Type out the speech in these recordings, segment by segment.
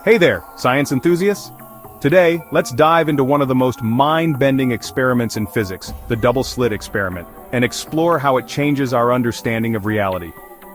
Hey there, science enthusiasts! Today, let's dive into one of the most mind-bending experiments in physics, the Double Slit Experiment, and explore how it changes our understanding of reality.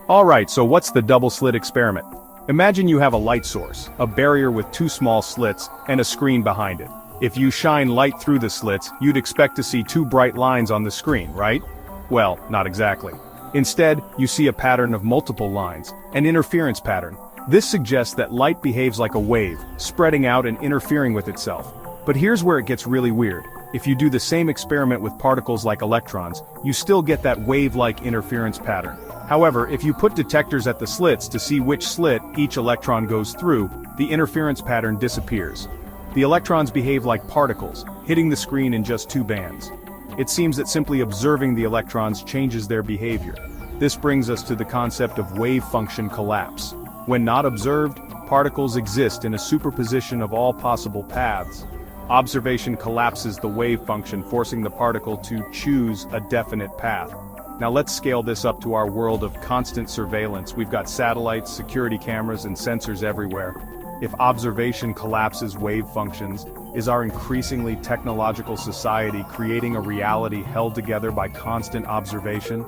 Alright, so what's the Double Slit Experiment? Imagine you have a light source, a barrier with two small slits, and a screen behind it. If you shine light through the slits, you'd expect to see two bright lines on the screen, right? Well, not exactly. Instead, you see a pattern of multiple lines, an interference pattern. This suggests that light behaves like a wave, spreading out and interfering with itself. But here's where it gets really weird. If you do the same experiment with particles like electrons, you still get that wave-like interference pattern. However, if you put detectors at the slits to see which slit each electron goes through, the interference pattern disappears. The electrons behave like particles, hitting the screen in just two bands. It seems that simply observing the electrons changes their behavior. This brings us to the concept of wave function collapse. When not observed, particles exist in a superposition of all possible paths. Observation collapses the wave function, forcing the particle to choose a definite path. Now let's scale this up to our world of constant surveillance. We've got satellites, security cameras, and sensors everywhere. If observation collapses wave functions, is our increasingly technological society creating a reality held together by constant observation?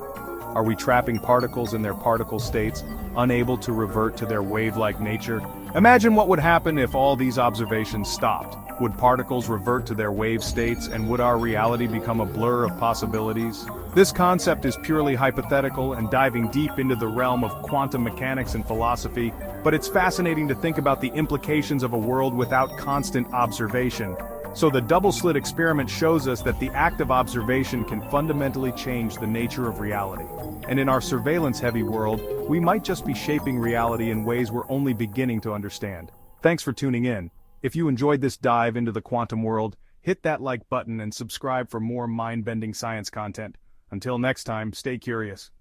Are we trapping particles in their particle states, unable to revert to their wave-like nature? Imagine what would happen if all these observations stopped. Would particles revert to their wave states, and would our reality become a blur of possibilities? This concept is purely hypothetical and diving deep into the realm of quantum mechanics and philosophy, but it's fascinating to think about the implications of a world without constant observation. So the double slit experiment shows us that the act of observation can fundamentally change the nature of reality. And in our surveillance-heavy world, we might just be shaping reality in ways we're only beginning to understand. Thanks for tuning in. If you enjoyed this dive into the quantum world, hit that like button and subscribe for more mind-bending science content. Until next time, stay curious.